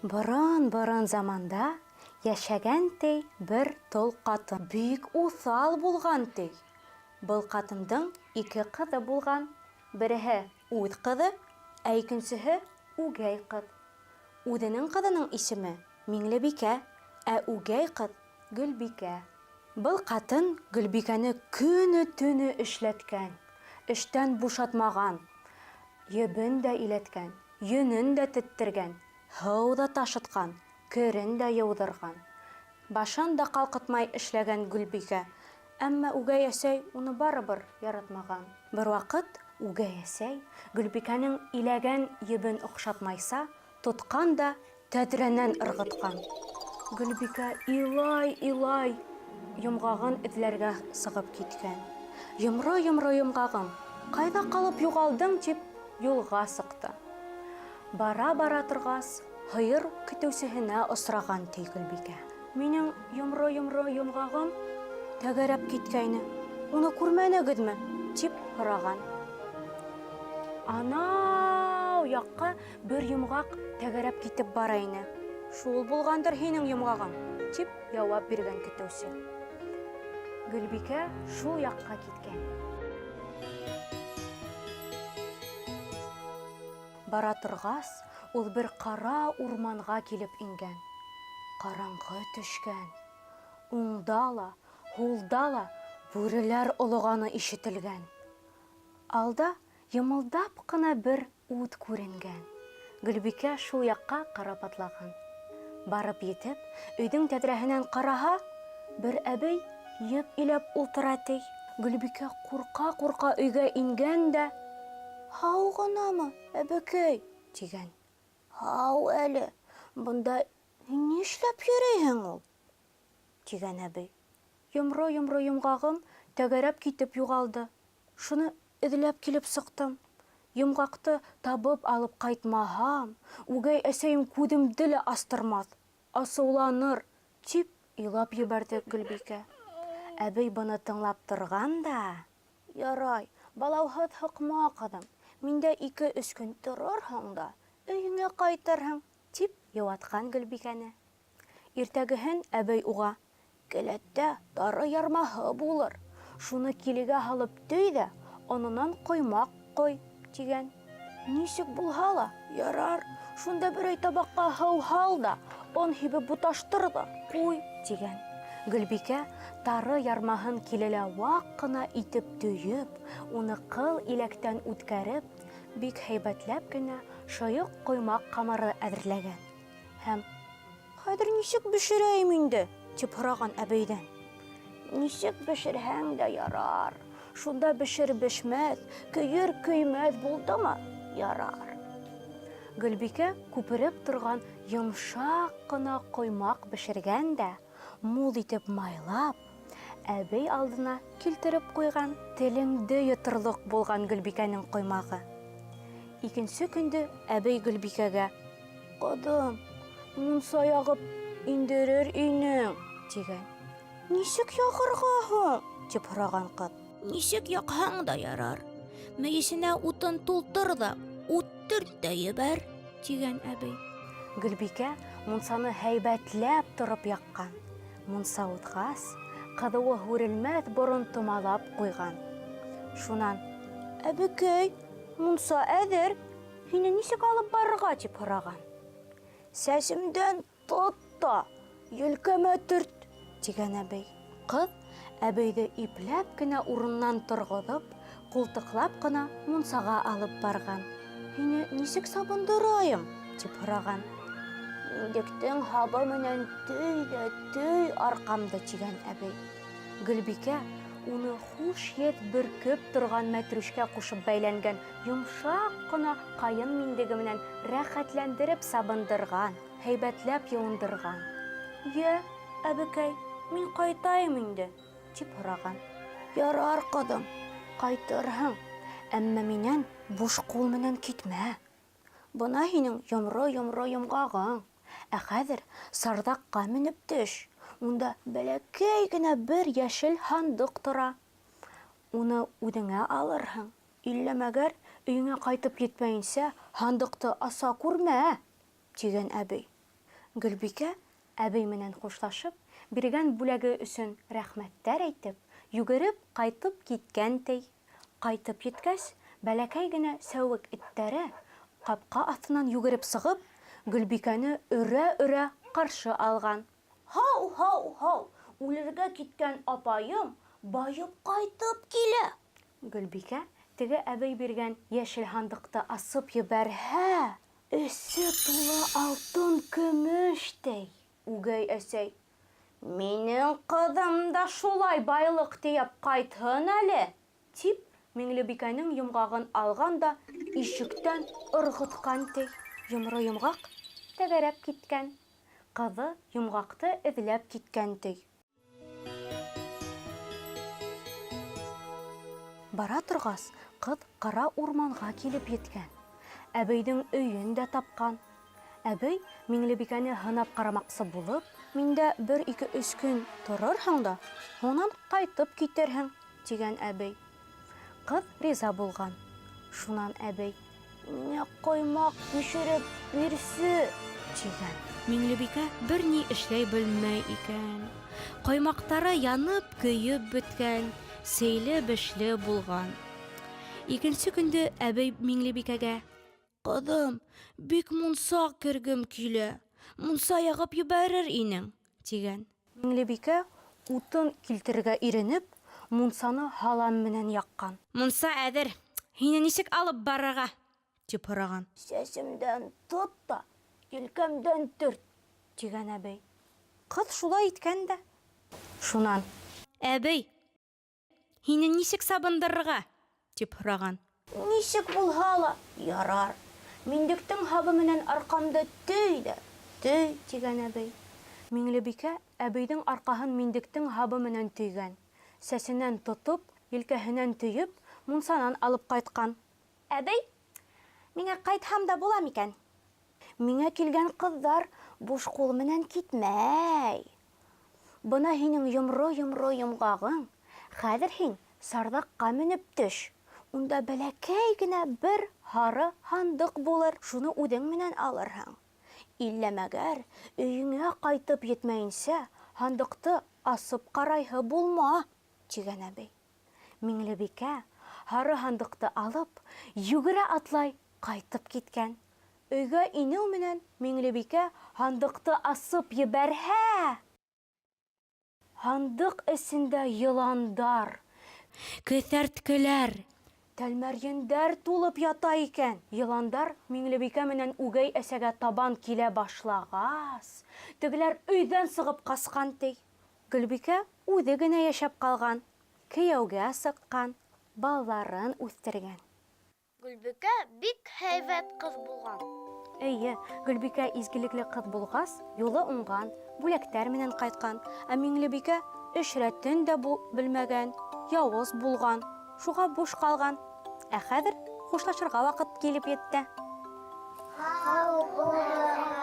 Борын заманда яшәгән тей бер тол ҡатын. Бик уҫал булған тей. Был ҡатындың ике ҡыҙы булған. Береһе үҙ ҡыҙы, ә икенсеһе үгәй ҡыҙ. Үҙенең ҡыҙының исеме Миңлебикә, ә үгәй ҡыҙ Гөлбикә. Был ҡатын Гөлбикәне көнө-төнө эшләткән, эштән бушатмаған, ебен дә иләткән, йөнөн дә теттергән, һыу да ташытҡан, керен дә йыуҙырған. Башын да ҡалҡытмай эшләгән Гөлбикә, әммә үгәй әсәй уны барыбер яратмаған. Бер ваҡыт үгәй әсәй Гөлбикәнең иләгән ебен оҡшатмайса, тотҡан да тәҙрәнән ырғытҡан. Гөлбикә илай, йомғағын эҙләргә сығып киткән. Йомро йомғағым, ҡайҙа ҡалып юғалдың тип юлға сыҡты. Бара торғас, һыйыр көтөүсеһенә осраған ти Гөлбикә. Минең йомро йомғағым тәгәрәп киткәйне. Уны күрмәнегеҙме? Тип һораған. Анау яҡҡа бер йомғаҡ тәгәрәп китеп бара ине. Шул булғандыр һинең йомғағың, тип яуап биргән көтөүсе. Гөлбикә шул яҡҡа киткән. Бара торғас, ул бер ҡара урманға килеп ингән. Ҡараңғы төшкән. Уңда ла, һулда ла бүреләр олоғаны ишетелгән. Алда йымылдап ҡына бер ут күренгән. Гөлбикә шул яҡҡа ҡарап атлаған. Барып етеп, өйҙөң тәҙрәһенән ҡараһа, бер әбей еп иләп ултыра ти. Гөлбикә ҡурҡа өйгә ингән дә: «Һау ғынамы, әбекәй?» тигән. «Һау әле, бында нишләп йөрөйһең ул?» тигән әбей. Йомро йомғағым тәгәрәп китеп юғалды. Шуны эҙләп килеп сыҡтым. Йомғаҡты табып алып ҡайтмаһам, үгәй әсәйем күҙемде лә астырмаҫ, асыуланыр, тип илап ебәрҙе Гөлбикә. Әбей быны тыңлап торған да: «Ярай, балауһыҙ һыҡма, ҡыҙым, миндә 2-3 көн торорһың да, өйөңә ҡайтырһың», тип йыуатҡан Гөлбикәне. Иртәгеһен әбей уға: «Келәттә тары ярмаһы булыр, шуны килегә һалып төй ҙә, ононан ҡоймаҡ ҡой», тигән. «Нисек булһа ла, ярар, шунда берәй табаҡҡа һыу һал да, он һибеп буташтыр ҙа ҡуй», тигән. Гөлбикә тары ярмаһын килелә ваҡ ҡына итеп төйөп, уны ҡыл иләктән үткәреп, бик һәйбәтләп кенә шыйыҡ ҡоймаҡ ҡамыры әҙерләгән. Һәм: «Хәҙер нисек бешерәйем инде?» тип һораған әбейҙән. «Нисек бешерһәң дә ярар. Шунда бешер-бешмәҫ, көйөр-көймәҫ булдымы? Ярар». Гөлбикә күпереп торған йомшаҡ ҡына ҡоймаҡ бешергән дә, мул итеп майлап, әбей алдына килтереп ҡуйған. Телеңде йоторлоҡ булған Гөлбикәнең ҡоймағы. Икенсе көндө әбей Гөлбикәгә: «Ҡыҙым, мунса яғып индерер инең», тигән. «Нисек яғырға һуң?» тип һораған ҡыҙ. «Нисек яҡһаң да ярар. Мейесенә утын тултыр ҙа, үттер тә ебәр», тигән әбей. Гөлбикә мунсаны һәйбәтләп тороп яҡҡан. Мунса утҡас, ҡыҙыуы һүрелмәҫ борон томалап ҡуйған. Шунан: «Әбекәй, мунса әҙер, һине нисек алып барырға?» тип һораған. «Сәсемдән тот та, елкәмә төрт», тигән әбей. Ҡыҙ әбейҙе ипләп кенә урыннан торғоҙоп, ҡултыҡлап ҡына мунсаға алып барған. «Һине нисек сабындырайым?» тип һораған. «Миндектең һабы менән төй арҡамды», тигән әбей. Гөлбикә уны хуш еҫ бөркөп торған мәтрүшкә ҡушып бәйләнгән йомшаҡ ҡына ҡайын миндеге менән рәхәтләндереп сабындырған, һәйбәтләп йыуындырған. «Йә, әбекәй, мин ҡайтайым инде», тип һораған. «Ярар, ҡыҙым, ҡайтырһың, әммә минән буш ҡул менән китмә. Бына һинең йомро йомғағың. Ә хәҙер сарҙаҡҡа менеп төш. Унда бәләкәй генә бер йәшел һандыҡ тора. Уны үҙеңә алырһың. Иллә-мәгәр өйөңә ҡайтып етмәйенсә, һандыҡты аса күрмә», тигән әбей. Гөлбикә, әбей менән хушлашып, биргән бүләге өсөн рәхмәттәр әйтеп, йүгереп кайтып киткән ти. Кайтып еткәс, бәләкәй генә сәүек иттәре ҡапҡа аҫтынан йүгереп сығып, Гөлбикәне өрә-өрә ҡаршы алған. Һау, һау, һау, үлергә киткән апайым байып ҡайтып килә. Гөлбикә теге әбей биргән йәшел һандыҡты асып ебәрһә, эсе тулы алтын көмөш ти. Үгәй әсәй: «Минең ҡыҙым да шулай байлыҡ тейәп ҡайтһын әле!» тип, Миңлебикәнең йомғағын алған да ишектән ырғытҡан ти. Йомро йомғаҡ тәгәрәп киткән. Ҡыҙы йомғаҡты эҙләп киткән ти. Бара торғас, ҡыҙ ҡара урманға килеп еткән. Әбейҙең өйөн дә тапҡан. Әбей Миңлебикәне һынап ҡарамаҡсы булып, «Миндә 1-2-3 көн торорһың да, һунан ҡайтып китерһең», тигән әбей. Ҡыҙ риза булған. Шунан әбей: «Миңә ҡоймаҡ бешереп бирсе», тигән. Миңлебикә бер ни эшләй белмәй икән. Ҡоймаҡтары янып, көйөп бөткән, сейле-бешле булған. Икенсе көндө әбей Миңлебикәгә: «Ҡыҙым, бик мунса кергем килә. Мунса яғып ебәрер инең», тигән. Миңлебикә утын килтерергә иренеп, мунсаны һалам менән яҡҡан. «Мунса әҙер, һине нисек алып барырға?» тип һораған. «Сәсемдән тот та, елкәмдән төрт», тигән әбей. Ҡыҙ шулай иткән дә. Шунан: «Әбей, һине нисек сабындырырға?» тип һораған. «Нисек булһа ла ярар. Миндектең һабы менән арҡамды төй дә, төй», тигән әбей. Миңлебикә әбейҙең арҡаһын миндектең һабы менән төйгән. Сәсенән тотоп, елкәһенән төйөп, мунсанан алып ҡайтҡан. «Әбей, миңә ҡайтһам да була микән?» «Миңә килгән ҡыҙҙар буш ҡул менән китмәй. Бына һинең йомро-йомро йомғағың. Хәҙер һин сарҙаҡҡа менеп төш. Унда бәләкәй генә бер һары һандыҡ булыр. Шуны үҙең менән алырһың. Илләмәгәр, өйөңә ҡайтып етмәйенсә, һандыҡты асып ҡарайһы булма», тигән әбей. Миңлебикә һары һандыҡты алып, йүгерә атлай ҡайтып киткән. Өйгә инеү менән Миңлебикә һандыҡты асып ебәрһә, һандыҡ эсендә йыландар, кеҫәрткеләр, тәлмәрйендәр тулып ята икән. Йыландар Миңлебикә менән Үгәй әсәгә табан килә башлағас, тегеләр өйҙән сығып ҡасҡан ти. Гөлбикә үҙе генә йәшәп ҡалған, кейәүгә сыҡҡан, балаларын үҫтергән. Гөлбикә бик һәйбәт ҡыҙ булған. Эйе, Гөлбикә изгелекле ҡыҙ булғас, юлы уңған, бүләктәр менән ҡайтҡан. Ә Миңлебикә эш рәтен дә белмәгән, яуыз булған, шуға буш ҡалған. Ә хәҙер хушлашырға ваҡыт килеп етте. Һау булығыҙ!